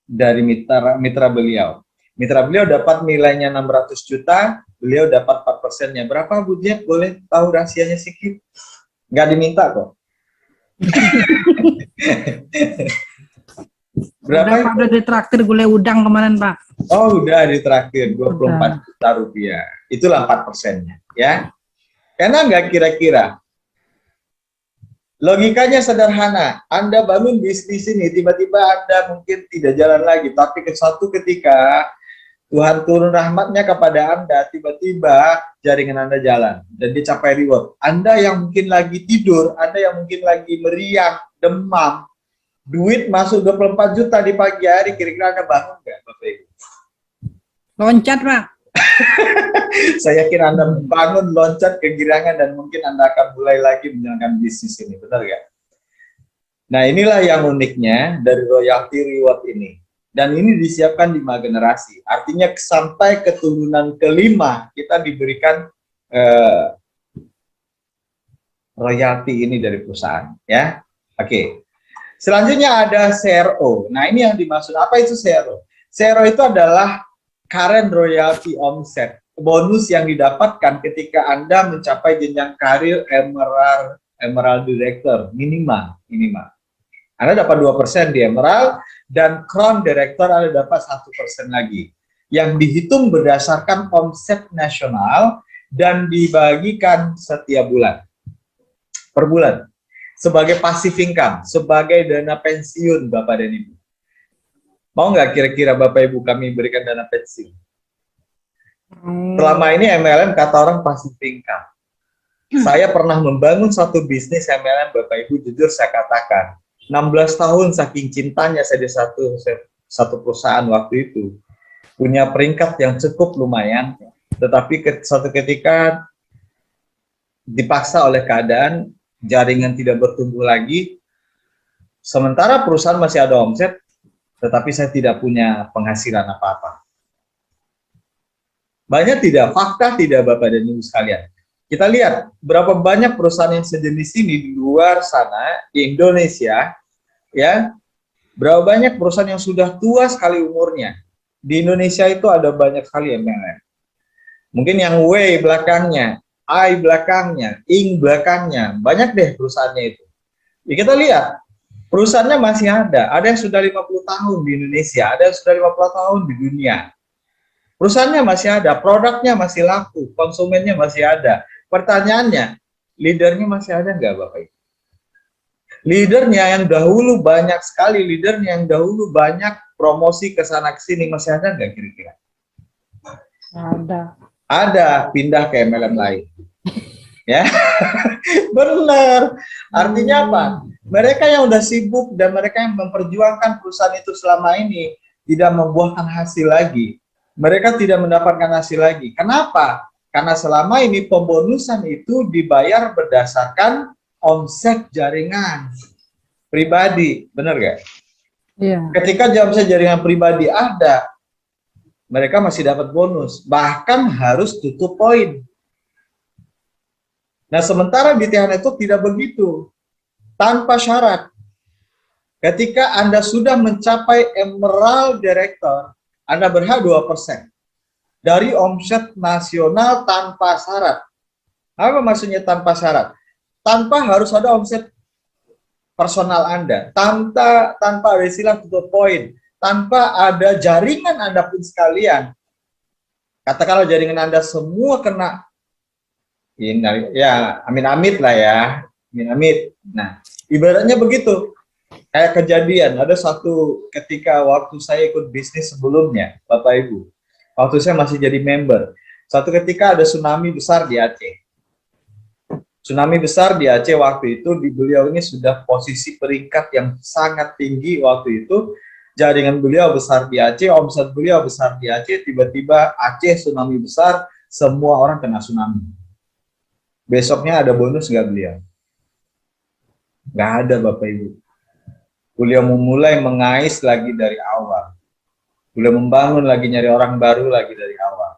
dari mitra beliau. Mitra beliau dapat nilainya 600 juta, beliau dapat 4%-nya. Berapa, Bu Jack? Boleh tahu rahasianya sedikit? Nggak diminta kok. Berapa? Udah ditraktir gulai udang kemarin, Pak. Oh, udah ditraktir 24 juta rupiah. Itulah 4%-nya, ya. Karena nggak kira-kira. Logikanya sederhana. Anda bangun bisnis ini, tiba-tiba Anda mungkin tidak jalan lagi, tapi suatu ketika Tuhan turun rahmatnya kepada Anda, tiba-tiba jaringan Anda jalan dan dicapai reward. Anda yang mungkin lagi tidur, Anda yang mungkin lagi meriang, demam, duit masuk 24 juta di pagi hari, kira-kira Anda bangun nggak, Bapak Ibu? Loncat, Pak. Saya kira Anda bangun, loncat, kegirangan, dan mungkin Anda akan mulai lagi menjalankan bisnis ini, benar nggak? Nah, inilah yang uniknya dari royalty reward ini. Dan ini disiapkan 5 generasi. Artinya sampai keturunan kelima kita diberikan royalti ini dari perusahaan. Ya, oke. Selanjutnya ada CRO. Nah, ini yang dimaksud. Apa itu CRO? CRO itu adalah current royalty omset. Bonus yang didapatkan ketika Anda mencapai jenjang karir Emerald Director minimal. Anda dapat 2% di Emerald, dan Crown Director Anda dapat 1% lagi. Yang dihitung berdasarkan omset nasional dan dibagikan setiap bulan. Per bulan. Sebagai passive income, sebagai dana pensiun Bapak dan Ibu. Mau nggak kira-kira Bapak Ibu kami berikan dana pensiun? Selama ini MLM kata orang passive income. Saya pernah membangun satu bisnis MLM Bapak Ibu, jujur saya katakan. 16 tahun saking cintanya saya di satu perusahaan waktu itu, punya peringkat yang cukup lumayan, tetapi suatu ketika dipaksa oleh keadaan, jaringan tidak bertumbuh lagi, sementara perusahaan masih ada omset, tetapi saya tidak punya penghasilan apa-apa. Banyak tidak, fakta tidak Bapak dan Ibu sekalian. Kita lihat berapa banyak perusahaan yang sejenis ini di luar sana, di Indonesia, ya, berapa banyak perusahaan yang sudah tua sekali umurnya. Di Indonesia itu ada banyak sekali MLM. Mungkin yang W belakangnya, I belakangnya, ing belakangnya, banyak deh perusahaannya itu. Ya, kita lihat, perusahaannya masih ada yang sudah 50 tahun di Indonesia, ada yang sudah 50 tahun di dunia. Perusahaannya masih ada, produknya masih laku, konsumennya masih ada. Pertanyaannya, leadernya masih ada nggak Bapak Ibu? Leadernya yang dahulu banyak sekali, leadernya yang dahulu banyak promosi ke sana ke sini, masih ada nggak kira-kira? Ada. Ada, pindah ke MLM lain. Ya, benar. Artinya apa? Mereka yang udah sibuk dan mereka yang memperjuangkan perusahaan itu selama ini tidak membuahkan hasil lagi. Mereka tidak mendapatkan hasil lagi. Kenapa? Karena selama ini pembonusan itu dibayar berdasarkan omset jaringan pribadi, benar gak? Iya. Ketika omset jaringan pribadi ada, mereka masih dapat bonus, bahkan harus tutup poin. Nah, sementara di THN itu tidak begitu, tanpa syarat. Ketika Anda sudah mencapai Emerald Director, Anda berhak 2% dari omset nasional tanpa syarat. Apa maksudnya tanpa syarat? Tanpa harus ada omset personal Anda, tanpa ada istilah tutup poin, tanpa ada jaringan Anda pun sekalian. Katakanlah jaringan Anda semua kena, ya amin-amit lah ya, amin-amit. Nah, ibaratnya begitu. Kayak kejadian, ada satu ketika waktu saya ikut bisnis sebelumnya, Bapak Ibu, waktu saya masih jadi member, satu ketika ada tsunami besar di Aceh. Tsunami besar di Aceh waktu itu, di beliau ini sudah posisi peringkat yang sangat tinggi waktu itu, jaringan beliau besar di Aceh, omset beliau besar di Aceh, tiba-tiba Aceh tsunami besar, semua orang kena tsunami. Besoknya ada bonus nggak beliau? Nggak ada, Bapak Ibu. Beliau memulai mengais lagi dari awal. Beliau membangun lagi, nyari orang baru lagi dari awal.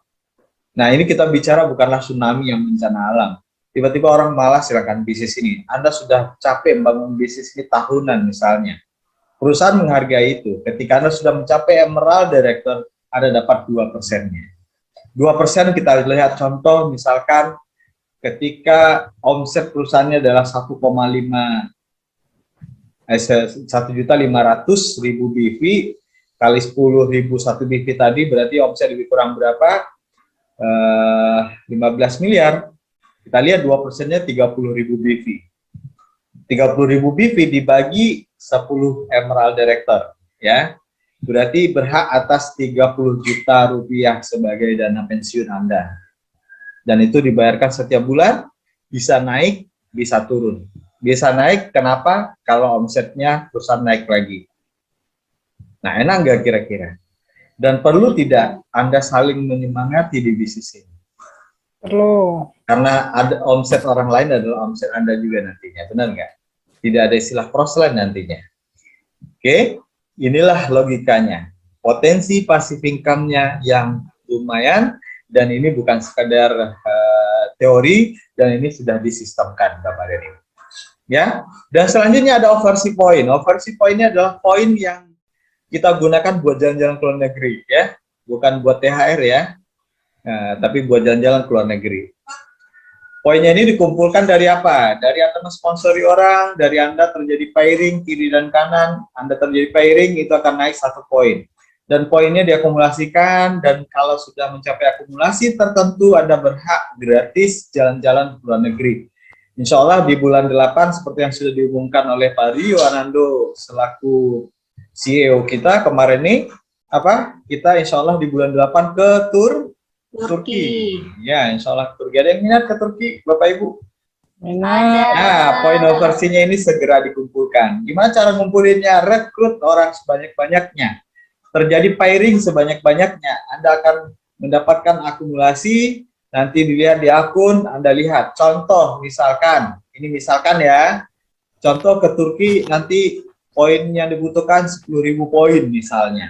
Nah, ini kita bicara bukanlah tsunami yang bencana alam. Tiba-tiba orang malas silakan bisnis ini. Anda sudah capek membangun bisnis ini tahunan misalnya. Perusahaan menghargai itu. Ketika Anda sudah mencapai Emerald Director, Anda dapat 2%-nya. 2% kita lihat contoh misalkan ketika omset perusahaannya adalah 1.500.000 BV kali 10.000 1 BV tadi berarti omset lebih kurang berapa? 15 miliar. Kita lihat 2%-nya 30.000 BV. 30.000 BV dibagi 10 Emerald Director, ya. Berarti berhak atas 30 juta rupiah sebagai dana pensiun Anda. Dan itu dibayarkan setiap bulan, bisa naik, bisa turun. Bisa naik, kenapa? Kalau omsetnya perusahaan naik lagi. Nah, enak nggak kira-kira? Dan perlu tidak Anda saling menyemangati di bisnis ini? Perlu. Karena ada omset orang lain adalah omset Anda juga nantinya, benar nggak? Tidak ada istilah cross-line nantinya. Oke, inilah logikanya. Potensi passive income-nya yang lumayan, dan ini bukan sekadar teori, dan ini sudah disistemkan, Bapak dan Ibu. Ya, dan selanjutnya ada overseas point. Overseas point-nya adalah poin yang kita gunakan buat jalan-jalan ke luar negeri, ya, bukan buat THR ya, tapi buat jalan-jalan ke luar negeri. Poinnya ini dikumpulkan dari apa? Dari Anda mensponsori orang, dari Anda terjadi pairing kiri dan kanan, Anda terjadi pairing itu akan naik 1 poin. Dan poinnya diakumulasikan, dan kalau sudah mencapai akumulasi tertentu, Anda berhak gratis jalan-jalan ke luar negeri. Insya Allah di bulan 8 seperti yang sudah diumumkan oleh Pak Rio Anando selaku CEO kita kemarin ini, kita insya Allah di bulan 8 ke Turki. Ya, insya Allah Turki. Ada yang minat ke Turki, Bapak Ibu? Minat. Nah, poin overseas-nya ini segera dikumpulkan. Gimana cara ngumpulinnya? Rekrut orang sebanyak-banyaknya. Terjadi pairing sebanyak-banyaknya. Anda akan mendapatkan akumulasi. Nanti dilihat di akun, Anda lihat. Contoh, misalkan, ini misalkan ya, contoh ke Turki nanti poin yang dibutuhkan 10.000 poin misalnya.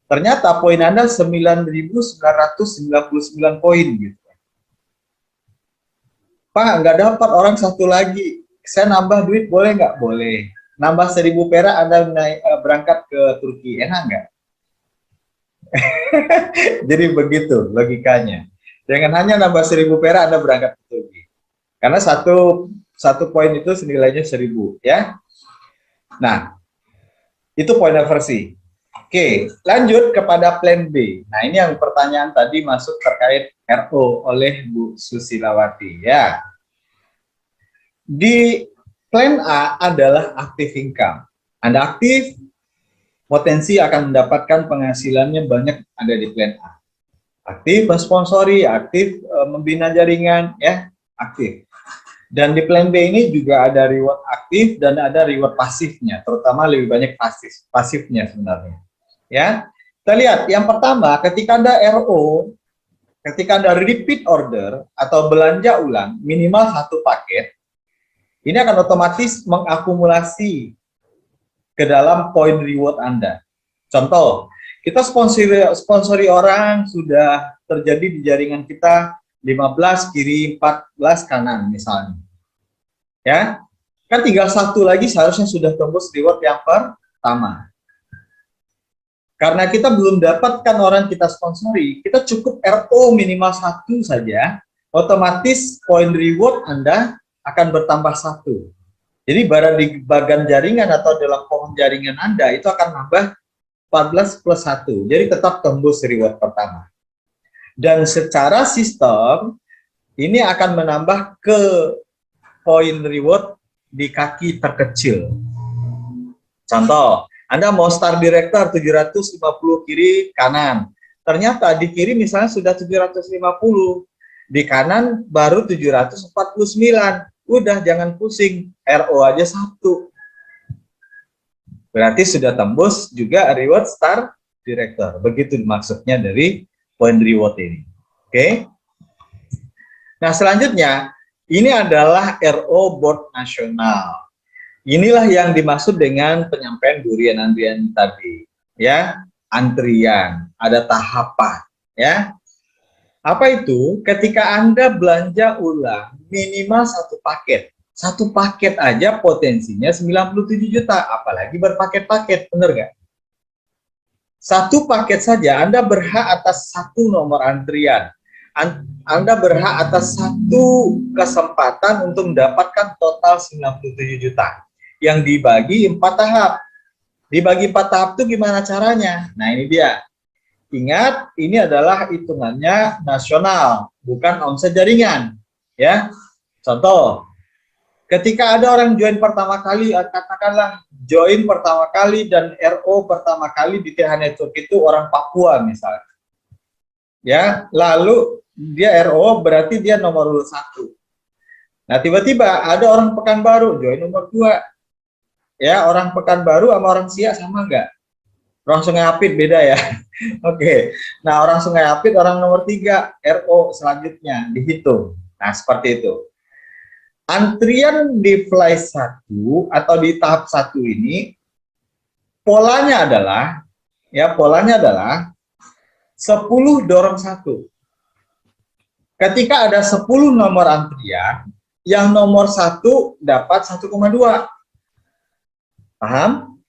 Ternyata poin Anda 9.999 poin gitu. Pak, nggak dapat orang satu lagi. Saya nambah duit boleh nggak? Boleh. Nambah 1.000 perak Anda berangkat ke Turki, enak nggak? Jadi begitu logikanya. Dengan hanya nambah 1.000 perak Anda berangkat ke Turki. Karena satu poin itu senilainya 1.000 ya. Nah, itu poin overseas. Oke, lanjut kepada plan B. Nah, ini yang pertanyaan tadi masuk terkait RO oleh Bu Susilawati ya. Di plan A adalah active income. Anda aktif, potensi akan mendapatkan penghasilannya banyak ada di plan A. Aktif mensponsori, aktif membina jaringan, ya, aktif. Dan di plan B ini juga ada reward aktif dan ada reward pasifnya, terutama lebih banyak pasifnya sebenarnya. Ya, kita lihat yang pertama, ketika Anda RO, ketika Anda repeat order atau belanja ulang minimal 1 paket, ini akan otomatis mengakumulasi ke dalam poin reward Anda. Contoh, Kita sponsori orang, sudah terjadi di jaringan kita 15 kiri, 14 kanan misalnya. Ya, kan tinggal satu lagi seharusnya sudah tembus reward yang pertama. Karena kita belum dapatkan orang kita sponsori, kita cukup RO minimal 1 saja, otomatis poin reward Anda akan bertambah 1. Jadi barang di bagian jaringan atau dalam pohon jaringan Anda itu akan nambah 14 plus 1. Jadi tetap tembus reward pertama. Dan secara sistem, ini akan menambah ke poin reward di kaki terkecil. Contoh, Anda mau start director 750 kiri kanan. Ternyata di kiri misalnya sudah 750, di kanan baru 749. Udah, jangan pusing, RO aja 1. Berarti sudah tembus juga reward start director. Begitu maksudnya dari point reward ini. Oke. Nah, selanjutnya ini adalah RO board nasional. Inilah yang dimaksud dengan penyampaian durian antrian tadi, ya. Antrian, ada tahapan, ya. Apa itu? Ketika Anda belanja ulang minimal satu paket aja potensinya 97 juta, apalagi berpaket-paket, bener nggak? Satu paket saja Anda berhak atas 1 nomor antrian. Anda berhak atas 1 kesempatan untuk mendapatkan total 97 juta. Yang dibagi 4 tahap. Dibagi 4 tahap itu gimana caranya? Nah, ini dia. Ingat, ini adalah hitungannya nasional, bukan omset jaringan. Ya, contoh, ketika ada orang join pertama kali, katakanlah join pertama kali dan RO pertama kali di TH Network itu orang Papua misalnya. Ya, lalu dia RO berarti dia nomor 1. Nah, tiba-tiba ada orang Pekanbaru join nomor 2. Ya, orang Pekanbaru sama orang Siak sama enggak? Orang Sungai Apit beda ya. Oke. Nah, orang Sungai Apit orang nomor 3, RO selanjutnya dihitung. Nah, seperti itu. Antrian di fly 1 atau di tahap 1 ini polanya adalah 10 dorong 1. Ketika ada 10 nomor antrian, yang nomor 1 dapat 1,2. Paham?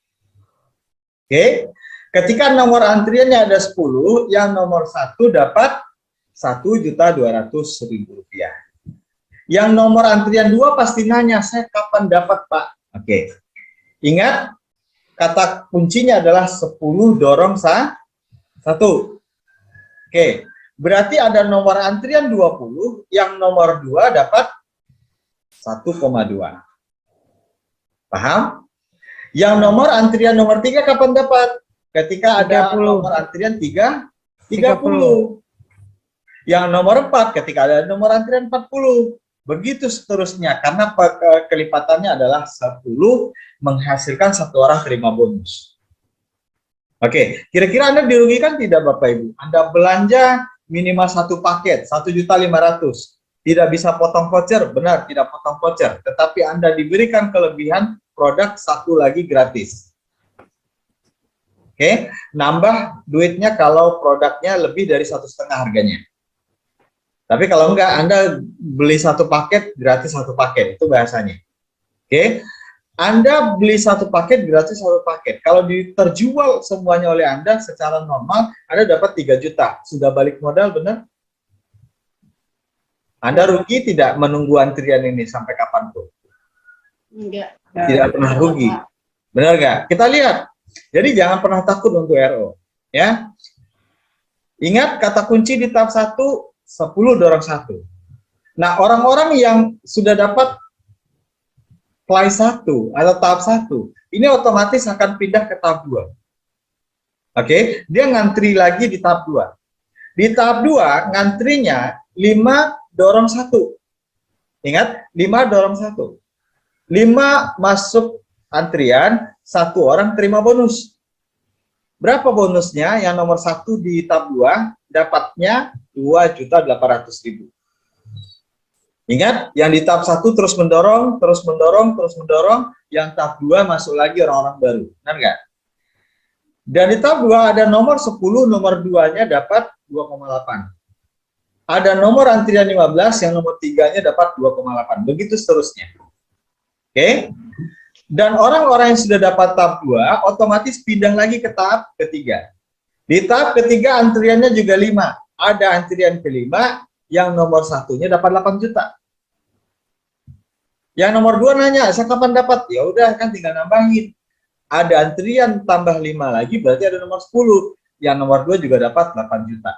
Oke. Ketika nomor antriannya ada 10, yang nomor 1 dapat Rp1.200.000. Yang nomor antrian 2 pasti nanya, saya kapan dapat, Pak? Oke. Ingat, kata kuncinya adalah 10 dorong 1. Oke. Berarti ada nomor antrian 20, yang nomor 2 dapat 1,2. Paham? Yang nomor antrian nomor 3 kapan dapat? Ketika ada 30. nomor antrian 30. Yang nomor 4 ketika ada nomor antrian 40. Begitu seterusnya, karena kelipatannya adalah 10 menghasilkan 1 orang terima bonus. Oke, kira-kira Anda dirugikan tidak Bapak Ibu? Anda belanja minimal 1 paket, 1.500.000. Tidak bisa potong voucher, benar tidak potong voucher, tetapi Anda diberikan kelebihan produk 1 lagi gratis. Oke, nambah duitnya kalau produknya lebih dari 1,5 harganya. Tapi kalau enggak, Anda beli 1 paket, gratis 1 paket, itu bahasanya. Oke, Anda beli 1 paket, gratis 1 paket. Kalau terjual semuanya oleh Anda secara normal, Anda dapat 3 juta. Sudah balik modal, benar? Anda rugi tidak menunggu antrian ini sampai kapanpun? Enggak. Tidak pernah rugi. Benar nggak? Kita lihat. Jadi jangan pernah takut untuk RO. Ya. Ingat kata kunci di tahap 1, 10 dorong 1. Nah, orang-orang yang sudah dapat fly 1 atau tahap 1, ini otomatis akan pindah ke tahap 2. Oke, dia ngantri lagi di tahap 2. Di tahap 2, ngantrinya 5 dorong 1. Ingat, 5 dorong 1. 5 masuk antrian, 1 orang terima bonus. Berapa bonusnya? Yang nomor 1 di tahap 2 dapatnya 2.800.000. Ingat, yang di tahap 1 terus mendorong, yang tahap 2 masuk lagi orang-orang baru. Benar nggak? Dan di tahap 2 ada nomor 10, nomor 2-nya dapat 2,8. Ada nomor antrian 15 yang nomor 3-nya dapat 2,8. Begitu seterusnya. Oke. Dan orang-orang yang sudah dapat tahap 2 otomatis pindah lagi ke tahap ketiga. Di tahap ketiga antriannya juga 5. Ada antrian kelima yang nomor 1-nya dapat 8 juta. Yang nomor 2 nanya, saya kapan dapat? Ya udah kan tinggal nambahin. Ada antrian tambah 5 lagi, berarti ada nomor 10. Yang nomor 2 juga dapat 8 juta.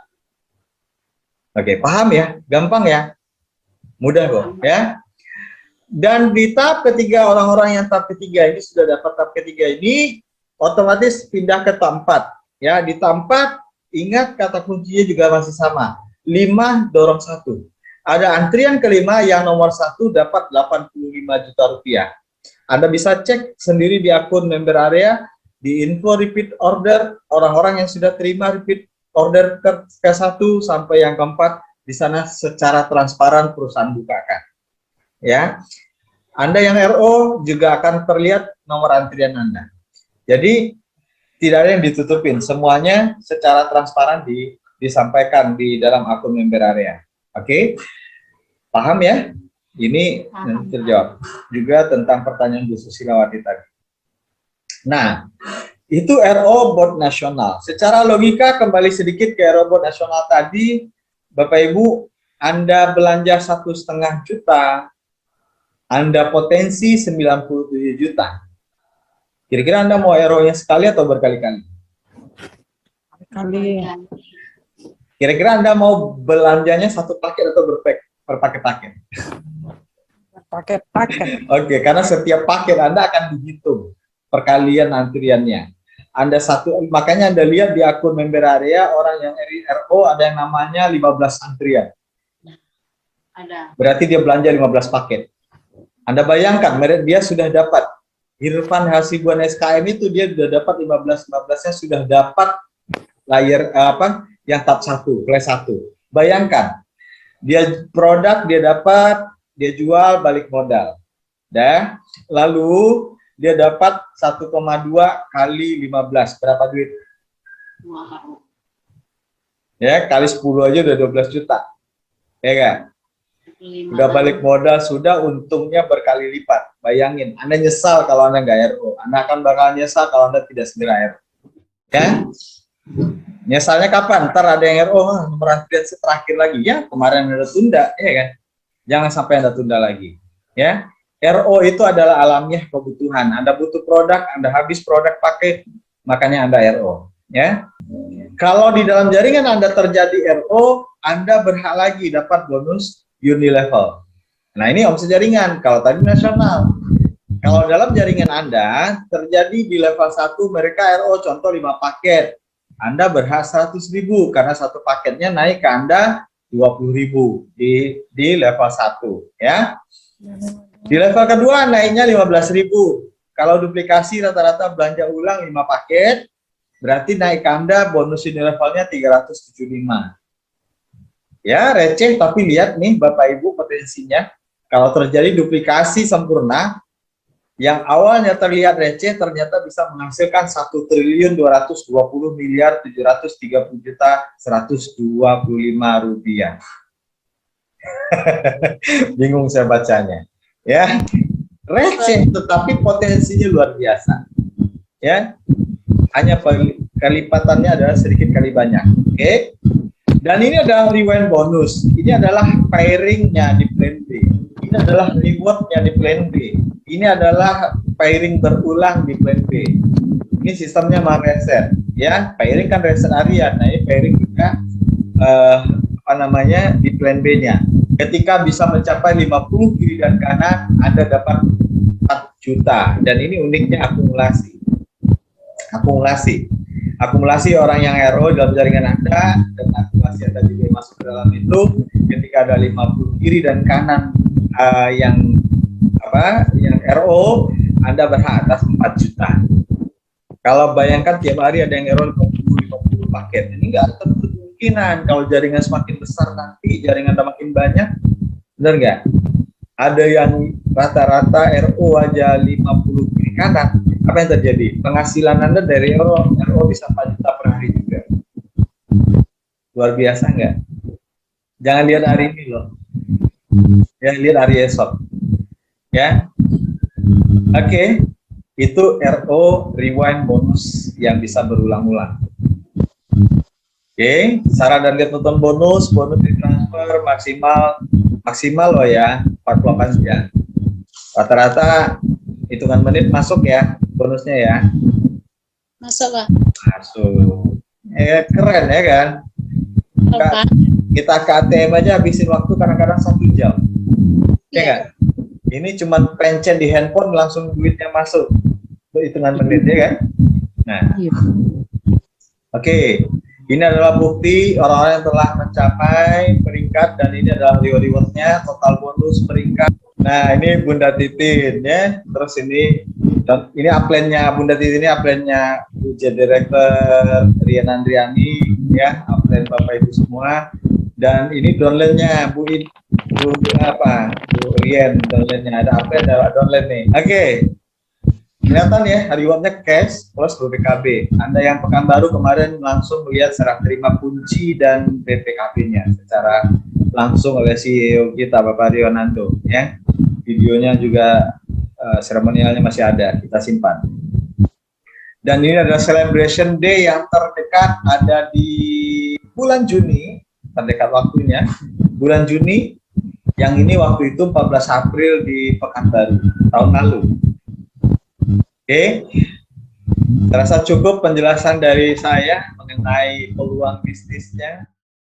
Oke, paham ya? Gampang ya? Mudah kok, ya? Dan di tahap ketiga, orang-orang yang tahap ketiga ini sudah dapat tahap ketiga ini, otomatis pindah ke tahap 4. Ya, di tahap 4, ingat kata kuncinya juga masih sama. 5 dorong 1. Ada antrian kelima yang nomor 1 dapat 85 juta rupiah. Anda bisa cek sendiri di akun member area, di info repeat order, orang-orang yang sudah terima repeat order ke-1 sampai yang keempat, di sana secara transparan perusahaan bukakan. Ya, Anda yang RO juga akan terlihat nomor antrian Anda. Jadi, tidak ada yang ditutupin, semuanya secara transparan disampaikan di dalam akun member area. Oke, paham ya? Ini yang terjawab juga tentang pertanyaan Bu Susilawati tadi. Nah, itu RO Board Nasional. Secara logika kembali sedikit ke RO Board Nasional tadi, Bapak Ibu, Anda belanja 1,5 juta, Anda potensi 97 juta. Kira-kira Anda mau RO-nya sekali atau berkali-kali? Kali. Kira-kira Anda mau belanjanya satu paket atau berpaket-paket? Paket-paket. Oke, karena setiap paket Anda akan dihitung perkalian antriannya. Anda makanya Anda lihat di akun member area orang yang RO ada yang namanya 15 antrian. Ada. Berarti dia belanja 15 paket. Anda bayangkan, dia sudah dapat Irfan Hasibuan SKM itu dia sudah dapat 15-nya sudah dapat layer yang tahap 1, kelas 1. Bayangkan, dia produk dia dapat, dia jual balik modal. Dah, lalu dia dapat 1,2 kali 15, berapa duit? Wow. Ya, kali 10 aja udah 12 juta. Ya kan? Udah balik modal, sudah untungnya berkali lipat. Bayangin, Anda nyesal kalau Anda nggak RO. Anda akan bakal nyesal kalau Anda tidak segera RO. Ya? Nyesalnya kapan? Ntar ada yang RO, nomor antrian terakhir lagi. Ya, kemarin Anda tunda, ya kan? Jangan sampai Anda tunda lagi. Ya, RO itu adalah alamiah kebutuhan. Anda butuh produk, Anda habis produk pakai, makanya Anda RO. Ya, kalau di dalam jaringan Anda terjadi RO, Anda berhak lagi dapat bonus unilevel. Nah, ini omset jaringan. Kalau tadi nasional. Kalau dalam jaringan Anda terjadi di level 1 mereka RO contoh 5 paket. Anda berhak 100.000 karena satu paketnya naik ke Anda 20.000 di level 1 ya. Di level kedua naiknya 15.000. Kalau duplikasi rata-rata belanja ulang 5 paket, berarti naik ke Anda bonus unilevelnya 375. Ya, receh tapi lihat nih Bapak Ibu potensinya. Kalau terjadi duplikasi sempurna, yang awalnya terlihat receh ternyata bisa menghasilkan 1.220.730.125 rupiah. Bingung saya bacanya. Ya, receh tetapi potensinya luar biasa. Ya, hanya kelipatannya adalah sedikit kali banyak. Oke. Dan ini adalah rewind bonus. Ini adalah pairingnya di plan B. Ini adalah rewardnya di plan B. Ini adalah pairing berulang di plan B. Ini sistemnya reset. Ya, pairing kan reset harian. Nah, ini pairing juga di plan B-nya. Ketika bisa mencapai 50 kiri dan kanan, Anda dapat 4 juta. Dan ini uniknya akumulasi. Akumulasi orang yang RO dalam jaringan Anda dan akumulasi Anda juga masuk ke dalam itu. Ketika ada 50 kiri dan kanan yang RO, Anda berhak atas 4 juta. Kalau bayangkan tiap hari ada yang RO 50 paket, ini nggak tentu kemungkinan. Kalau jaringan semakin besar nanti jaringan makin banyak, benar nggak? Ada yang rata-rata RO aja 50 kiri kanan, apa yang terjadi? Penghasilan Anda dari RO bisa 4 juta per hari juga. Luar biasa nggak? Jangan lihat hari ini loh. Ya, lihat hari esok. Ya. Oke. Itu RO rewind bonus yang bisa berulang-ulang. Oke, saran dan lihat nonton bonus ditransfer maksimal loh ya, 48 jam. Rata-rata hitungan menit masuk ya bonusnya ya. Masuk, Kak. Masuk. Keren ya kan? Apa? Kita ke ATM aja habisin waktu kadang-kadang 1 jam. Ya kan? Ini cuma pencet di handphone langsung duitnya masuk. Itu hitungan menit ya kan? Nah. Oke. Ini adalah bukti orang-orang yang telah mencapai peringkat dan ini adalah reward-nya, total bonus peringkat. Nah, ini Bunda Titin ya. Terus ini upline-nya Bunda Titin, ini upline-nya Bu Director Rian Andriani ya, upline Bapak Ibu semua. Dan ini downline-nya Bu Rian, downline-nya ada upline, ada downline nih. Oke. Kelihatan ya, rewardnya cash plus BPKB. Anda yang Pekanbaru kemarin langsung melihat serah terima kunci dan BPKB-nya secara langsung oleh CEO kita Bapak Rionando. Ya, videonya juga seremonialnya masih ada, kita simpan. Dan ini adalah celebration day yang terdekat, ada di bulan Juni, terdekat waktunya. Bulan Juni, yang ini waktu itu 14 April di Pekanbaru tahun lalu. Oke, terasa cukup penjelasan dari saya mengenai peluang bisnisnya.